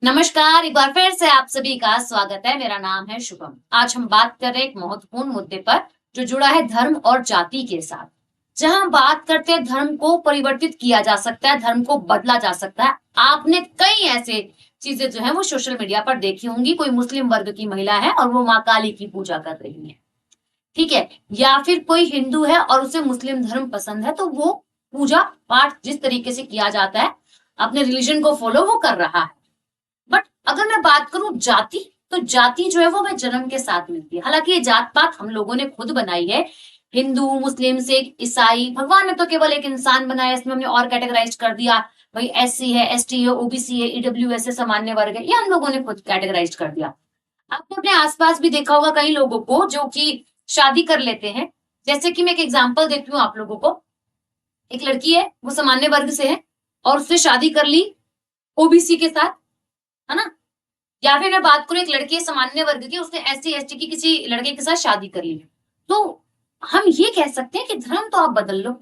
नमस्कार, एक बार फिर से आप सभी का स्वागत है। मेरा नाम है शुभम। आज हम बात कर रहे हैं एक महत्वपूर्ण मुद्दे पर जो जुड़ा है धर्म और जाति के साथ। जहां हम बात करते हैं धर्म को परिवर्तित किया जा सकता है, धर्म को बदला जा सकता है। आपने कई ऐसे चीजें जो है वो सोशल मीडिया पर देखी होंगी। कोई मुस्लिम वर्ग की महिला है और वो माँ काली की पूजा कर रही है, ठीक है, या फिर कोई हिंदू है और उसे मुस्लिम धर्म पसंद है तो वो पूजा पाठ जिस तरीके से किया जाता है अपने रिलीजन को फॉलो वो कर रहा है। बट अगर मैं बात करूं जाति, तो जाति जो है वो हमें जन्म के साथ मिलती है। हालांकि ये जात पात हम लोगों ने खुद बनाई है। हिंदू, मुस्लिम, सिख, ईसाई, भगवान ने तो केवल एक इंसान बनाया, इसमें हमने और कैटेगराइज कर दिया। भाई एससी है, एसटी है, ओबीसी है, ईडब्ल्यूएस है, सामान्य वर्ग है, ये हम लोगों ने खुद कैटेगराइज कर दिया। आपने अपने आसपास भी देखा होगा कई लोगों को जो कि शादी कर लेते हैं। जैसे कि मैं एक एग्जाम्पल देती हूँ आप लोगों को। एक लड़की है, वो सामान्य वर्ग से है और उससे शादी कर ली ओबीसी के साथ, है ना। या फिर मैं बात करूं, एक लड़की है सामान्य वर्ग की, उसने एससी एसटी की किसी लड़के के साथ शादी कर ली। तो हम ये कह सकते हैं कि धर्म तो आप बदल लो,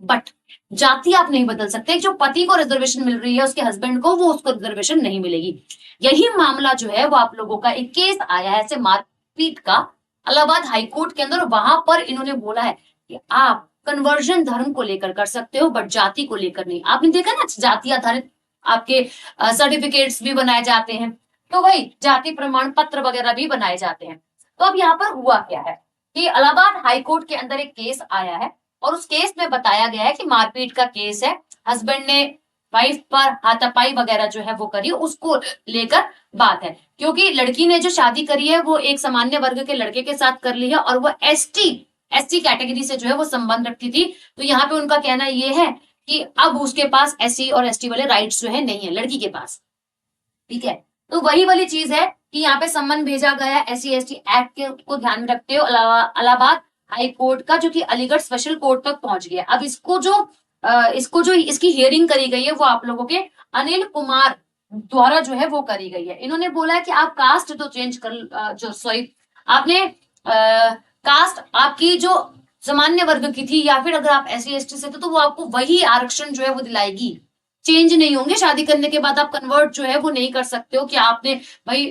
बट जाति आप नहीं बदल सकते। जो पति को रिजर्वेशन मिल रही है उसके हस्बैंड को, वो उसको रिजर्वेशन नहीं मिलेगी। यही मामला जो है वो आप लोगों का एक केस आया है ऐसे मारपीट का, इलाहाबाद हाईकोर्ट के अंदर। वहां पर इन्होंने बोला है कि आप कन्वर्जन धर्म को लेकर कर सकते हो बट जाति को लेकर नहीं। आपने देखा ना, जाति आधारित आपके सर्टिफिकेट्स भी बनाए जाते हैं, तो वही जाति प्रमाण पत्र वगैरह भी बनाए जाते हैं। तो अब यहाँ पर हुआ क्या है कि इलाहाबाद हाईकोर्ट के अंदर एक केस आया है और उस केस में बताया गया है कि मारपीट का केस है। हस्बैंड ने वाइफ पर हाथापाई वगैरह जो है वो करी, उसको लेकर बात है। क्योंकि लड़की ने जो शादी करी है वो एक सामान्य वर्ग के लड़के के साथ कर ली है और वो एसटी कैटेगरी से जो है वो संबंध रखती थी। तो यहाँ पे उनका कहना ये है कि अब उसके पास एससी और एसटी वाले राइट्स जो है नहीं है लड़की के पास, ठीक है। तो वही वाली चीज है कि यहाँ पे सम्मन भेजा गया एससी एसटी एक्ट के को ध्यान में रखते हुए इलाहाबाद हाई कोर्ट का, जो कि अलीगढ़ स्पेशल कोर्ट तक पहुंच गया। अब इसको जो इसकी हियरिंग करी गई है वो आप लोगों के अनिल कुमार द्वारा जो है वो करी गई है। इन्होंने बोला है कि आप कास्ट तो चेंज कर, जो सॉरी आपने कास्ट आपकी जो सामान्य वर्ग की थी या फिर अगर आप एससी एसटी से थे तो वो आपको वही आरक्षण जो है वो दिलाएगी, चेंज नहीं होंगे। शादी करने के बाद आप कन्वर्ट जो है वो नहीं कर सकते हो कि आपने भाई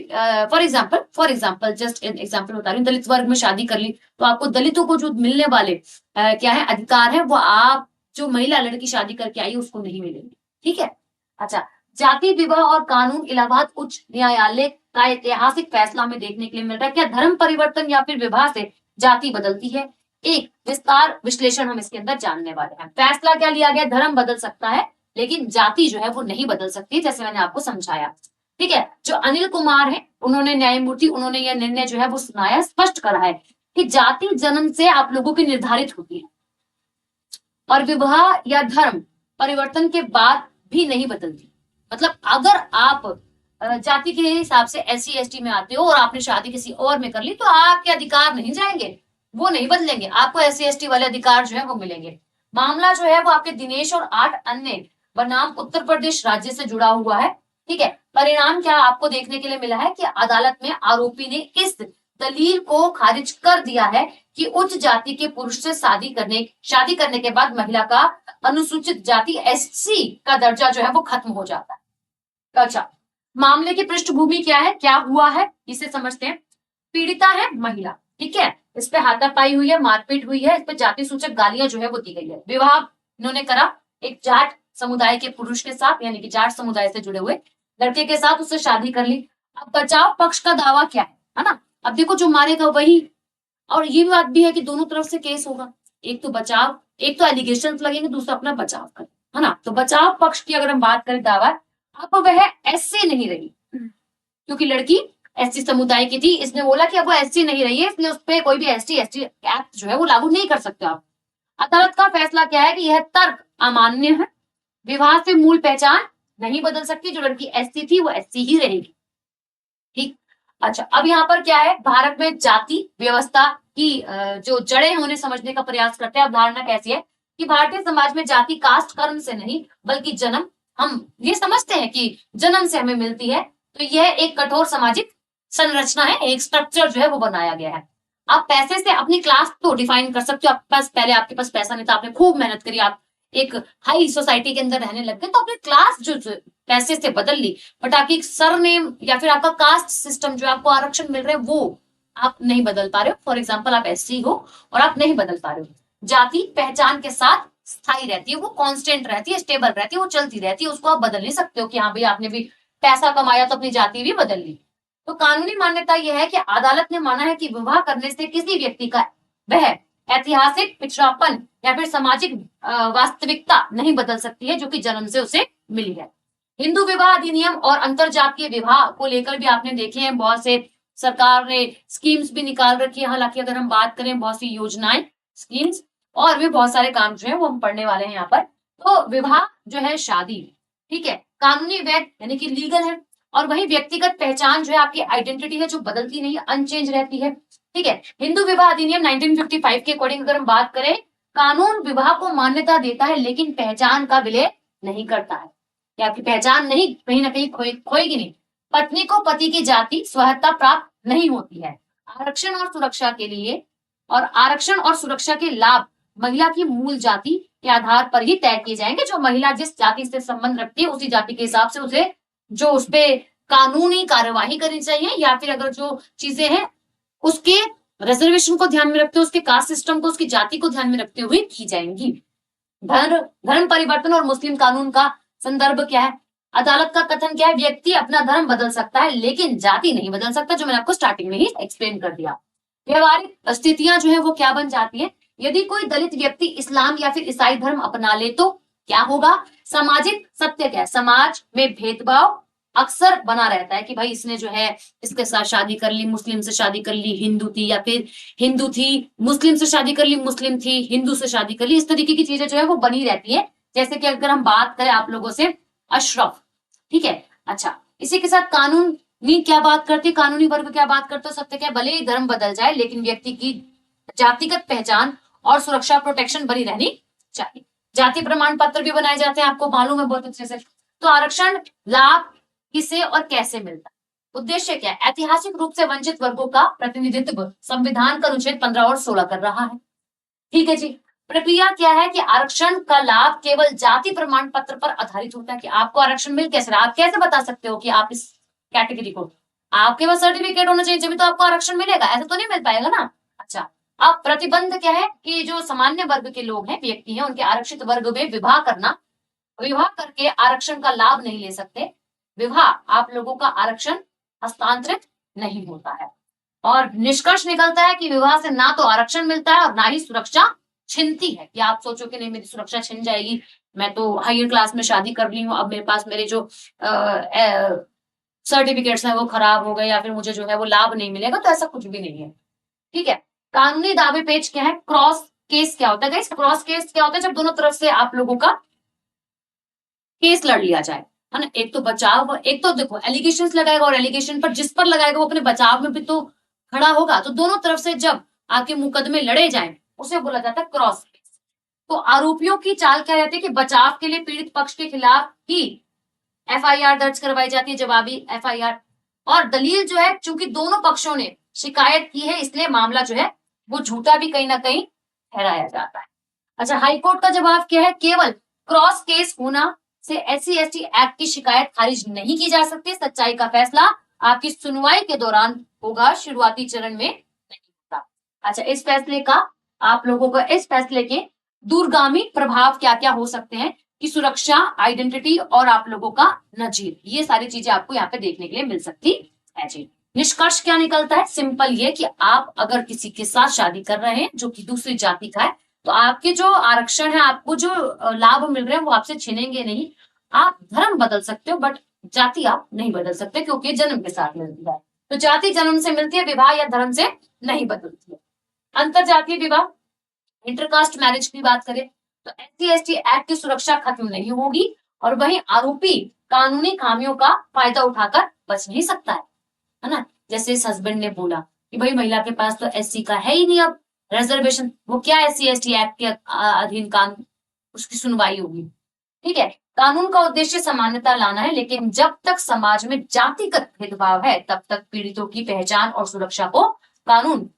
फॉर एग्जाम्पल जस्ट एग्जाम्पल बता रही हूँ, दलित वर्ग में शादी कर ली तो आपको दलितों को जो मिलने वाले क्या है अधिकार है वो आप जो महिला लड़की शादी करके आई उसको नहीं मिलेंगे, ठीक है। अच्छा, जाति विवाह और कानून, इलाहाबाद उच्च न्यायालय का ऐतिहासिक फैसला हमें देखने के लिए मिल रहा है। क्या धर्म परिवर्तन या फिर विवाह से जाति बदलती है? एक विस्तार विश्लेषण हम इसके अंदर जानने वाले हैं। फैसला क्या लिया गया? धर्म बदल सकता है लेकिन जाति जो है वो नहीं बदल सकती, जैसे मैंने आपको समझाया, ठीक है। जो अनिल कुमार है उन्होंने न्यायमूर्ति, उन्होंने यह निर्णय जो है वो सुनाया, स्पष्ट करा है कि जाति जन्म से आप लोगों की निर्धारित होती है और विवाह या धर्म परिवर्तन के बाद भी नहीं बदलती। मतलब अगर आप जाति के हिसाब से एससी एसटी में आते हो और आपने शादी किसी और में कर ली तो आपके अधिकार नहीं जाएंगे, वो नहीं बदलेंगे, आपको एससी एसटी वाले अधिकार जो है वो मिलेंगे। मामला जो है वो आपके दिनेश और 8 अन्य बनाम उत्तर प्रदेश राज्य से जुड़ा हुआ है, ठीक है। परिणाम क्या आपको देखने के लिए मिला है कि अदालत में आरोपी ने इस दलील को खारिज कर दिया है कि उच्च जाति के पुरुष से शादी करने के बाद महिला का अनुसूचित जाति एससी का दर्जा जो है वो खत्म हो जाता है। अच्छा, मामले की पृष्ठभूमि क्या है, क्या हुआ है, इसे समझते हैं। पीड़िता है महिला, ठीक है, इस पे हाथापाई हुई है, मारपीट हुई है, इस पे जाति सूचक गालियां जो है वो दी गई है। विवाह इन्होंने करा एक जाट समुदाय के पुरुष के साथ, यानी कि जाट समुदाय से जुड़े हुए लड़के के साथ, उससे शादी कर ली। अब बचाव पक्ष का दावा क्या है ना। अब देखो जो मारेगा वही, और ये बात भी है कि दोनों तरफ से केस होगा, एक तो बचाव, एक तो एलिगेशन लगेंगे, दूसरा अपना बचाव कर, है ना। तो बचाव पक्ष की अगर हम बात करें दावा, अब वह एससी नहीं रही क्योंकि लड़की एससी समुदाय की थी। इसने बोला कि अब वो एससी नहीं रही है इसलिए उस पर कोई भी एसटी एसटी एक्ट जो है वो लागू नहीं कर सकते आप। अदालत का फैसला क्या है कि यह तर्क अमान्य है, विवाह से मूल पहचान नहीं बदल सकती, जो लड़की एससी थी वो एससी ही रहेगी, ठीक। अच्छा, अब यहाँ पर क्या है, भारत में जाति व्यवस्था की जो जड़ें उन्हें समझने का प्रयास करते हैं। अवधारणा कैसी है कि भारतीय समाज में जाति कास्ट कर्म से नहीं बल्कि जन्म, हम ये समझते हैं कि जन्म से हमें मिलती है। तो यह एक कठोर सामाजिक संरचना है, एक स्ट्रक्चर जो है वो बनाया गया है। आप पैसे से अपनी क्लास तो डिफाइन कर सकते हो। आपके पास पहले आपके पास पैसा नहीं था, आपने खूब मेहनत करी, आप एक हाई सोसाइटी के अंदर रहने लग गए तो अपने क्लास जो पैसे से बदल ली, बट आपकी सरनेम या फिर आपका कास्ट सिस्टम जो आपको आरक्षण मिल रहे हैं वो आप नहीं बदल पा रहे हो। फॉर एग्जाम्पल आप एससी हो और आप नहीं बदल पा रहे हो। जाति पहचान के साथ स्थायी रहती है, वो कांस्टेंट रहती है, स्टेबल रहती है, वो चलती रहती है, उसको आप बदल नहीं सकते हो कि हाँ भाई आपने भी पैसा कमाया तो अपनी जाति भी बदल ली। तो कानूनी मान्यता यह है कि अदालत ने माना है कि विवाह करने से किसी व्यक्ति का वह ऐतिहासिक पिछड़ापन या फिर सामाजिक वास्तविकता नहीं बदल सकती है जो कि जन्म से उसे मिली है। हिंदू विवाह अधिनियम और अंतरजातीय विवाह को लेकर भी आपने देखे हैं बहुत से सरकार ने स्कीम्स भी निकाल रखी है। हालांकि अगर हम बात करें बहुत सी योजनाएं, स्कीम्स और भी बहुत सारे काम जो है वो हम पढ़ने वाले हैं यहाँ पर। तो विवाह जो है शादी, ठीक है, कानूनी वैध यानी कि लीगल है, और वही व्यक्तिगत पहचान जो है आपकी आइडेंटिटी है जो बदलती नहीं, अनचेंज रहती है, ठीक है। हिंदू विवाह अधिनियम 1955 के अकॉर्डिंग अगर हम बात करें, कानून विवाह को मान्यता देता है लेकिन पहचान का विलय नहीं करता है, कि आपकी पहचान नहीं कहीं ना कहीं खोएगी नहीं। पत्नी को पति की जाति स्वहत्ता प्राप्त नहीं होती है। आरक्षण और सुरक्षा के लिए और आरक्षण और सुरक्षा के लाभ महिला की मूल जाति के आधार पर ही तय किए जाएंगे। जो महिला जिस जाति से संबंध रखती है उसी जाति के हिसाब से उसे जो उसपे कानूनी कार्यवाही करनी चाहिए, या फिर अगर जो चीजें हैं उसके रिजर्वेशन को ध्यान में रखते हुए, उसके कास्ट सिस्टम को, उसकी जाति को ध्यान में रखते हुए की जाएंगी। धर्म परिवर्तन और मुस्लिम कानून का संदर्भ क्या है? अदालत का कथन क्या है? व्यक्ति अपना धर्म बदल सकता है लेकिन जाति नहीं बदल सकता, जो मैंने आपको स्टार्टिंग में ही एक्सप्लेन कर दिया। व्यवहारिक स्थितियां जो है वो क्या बन जाती है? यदि कोई दलित व्यक्ति इस्लाम या फिर ईसाई धर्म अपना ले तो क्या होगा? सामाजिक सत्य क्या है? समाज में भेदभाव अक्सर बना रहता है कि भाई इसने जो है इसके साथ शादी कर ली, मुस्लिम से शादी कर ली, हिंदू थी, या फिर हिंदू थी मुस्लिम से शादी कर ली, मुस्लिम थी हिंदू से शादी कर ली। इस तरीके की चीजें जो है वो बनी रहती है। जैसे कि अगर हम बात करें आप लोगों से अशरफ, ठीक है, अच्छा, इसी के साथ कानूनी क्या बात करती है? कानूनी वर्ग क्या बात करते हो? सत्य क्या? भले ही धर्म बदल जाए लेकिन व्यक्ति की जातिगत पहचान और सुरक्षा प्रोटेक्शन बनी रहनी चाहिए। जाति प्रमाण पत्र भी बनाए जाते हैं, आपको मालूम है बहुत अच्छे से। तो आरक्षण लाभ किसे और कैसे मिलता है? उद्देश्य क्या है? ऐतिहासिक रूप से वंचित वर्गों का प्रतिनिधित्व संविधान का अनुच्छेद 15 और 16 कर रहा है, ठीक है जी। प्रक्रिया क्या है कि आरक्षण का लाभ केवल जाति प्रमाण पत्र पर आधारित होता है कि आपको आरक्षण मिल कैसे रहा। आप कैसे बता सकते हो कि आप इस कैटेगरी को? आपके पास सर्टिफिकेट होना चाहिए जब तो आपको आरक्षण मिलेगा, ऐसा तो नहीं मिल पाएगा ना। अच्छा, अब प्रतिबंध क्या है कि जो सामान्य वर्ग के लोग हैं, व्यक्ति हैं, उनके आरक्षित वर्ग में विवाह करके आरक्षण का लाभ नहीं ले सकते। विवाह आप लोगों का आरक्षण हस्तांतरित नहीं होता है, और निष्कर्ष निकलता है कि विवाह से ना तो आरक्षण मिलता है और ना ही सुरक्षा छिनती है। कि आप सोचो कि नहीं मेरी सुरक्षा छिन जाएगी, मैं तो हायर क्लास में शादी कर ली हूँ, अब मेरे पास मेरे जो सर्टिफिकेट्स हैं वो खराब हो गए या फिर मुझे जो है वो लाभ नहीं मिलेगा, तो ऐसा कुछ भी नहीं है, ठीक है। कानूनी दावे पेच क्या है? क्रॉस केस क्या होता है? क्रॉस केस क्या होता है? जब दोनों तरफ से आप लोगों का केस लड़ लिया जाए, है ना। एक तो बचाव, एक तो देखो एलिगेशंस लगाएगा और एलिगेशन पर जिस पर लगाएगा वो अपने बचाव में भी तो खड़ा होगा। तो दोनों तरफ से जब आके मुकदमे लड़े जाए उसे बोला जाता है क्रॉस केस। तो आरोपियों की चाल क्या रहती है कि बचाव के लिए पीड़ित पक्ष के खिलाफ ही एफआईआर दर्ज करवाई जाती है, जवाबी एफआईआर। और दलील जो है, चूंकि दोनों पक्षों ने शिकायत की है इसलिए मामला जो है वो झूठा भी कहीं ना कहीं ठहराया जाता है। अच्छा, हाईकोर्ट का जवाब क्या है? केवल क्रॉस केस होना से SC/ST एक्ट की शिकायत खारिज नहीं की जा सकती। सच्चाई का फैसला आपकी सुनवाई के दौरान होगा, शुरुआती चरण में नहीं होता। अच्छा, इस फैसले का आप लोगों को, इस फैसले के दूरगामी प्रभाव क्या क्या हो सकते हैं कि सुरक्षा, आइडेंटिटी और आप लोगों का नजीर, ये सारी चीजें आपको यहाँ पे देखने के लिए मिल सकती है जी। निष्कर्ष क्या निकलता है? सिंपल ये कि आप अगर किसी के साथ शादी कर रहे हैं जो कि दूसरी जाति का है, तो आपके जो आरक्षण है, आपको जो लाभ मिल रहे हैं वो आपसे छिनेंगे नहीं। आप धर्म बदल सकते हो बट जाति आप नहीं बदल सकते, क्योंकि जन्म के साथ मिलती है। तो जाति जन्म से मिलती है, विवाह या धर्म से नहीं बदलती है। अंतरजातीय विवाह, इंटरकास्ट मैरिज की बात करें तो SC/ST एक्ट की सुरक्षा खत्म नहीं होगी, और वहीं आरोपी कानूनी खामियों का फायदा उठाकर बच नहीं सकता है ना। जैसे इस हस्बैंड ने बोला कि भाई महिला के पास तो SC का है ही नहीं अब रिजर्वेशन, वो क्या SC/ST एक्ट के अधीन काम उसकी सुनवाई होगी, ठीक है। कानून का उद्देश्य समानता लाना है, लेकिन जब तक समाज में जातिगत भेदभाव है तब तक पीड़ितों की पहचान और सुरक्षा को कानून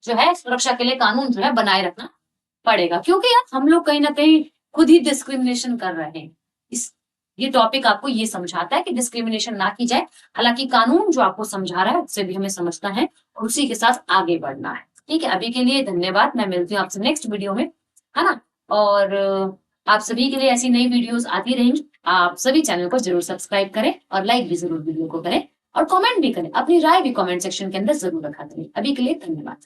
जो है, सुरक्षा के लिए कानून जो है बनाए रखना पड़ेगा। क्योंकि यार हम लोग कहीं ना कहीं खुद ही डिस्क्रिमिनेशन कर रहे हैं। ये टॉपिक आपको ये समझाता है कि डिस्क्रिमिनेशन ना की जाए। हालांकि कानून जो आपको समझा रहा है उससे भी हमें समझना है और उसी के साथ आगे बढ़ना है। ठीक है, अभी के लिए धन्यवाद। मैं मिलती हूँ आपसे नेक्स्ट वीडियो में, है ना। और आप सभी के लिए ऐसी नई वीडियोस आती रहेंगी। आप सभी चैनल को जरूर सब्सक्राइब करें और लाइक भी जरूर वीडियो को करें और कमेंट भी करें। अपनी राय भी कमेंट सेक्शन के अंदर जरूर रखा करें। अभी के लिए धन्यवाद।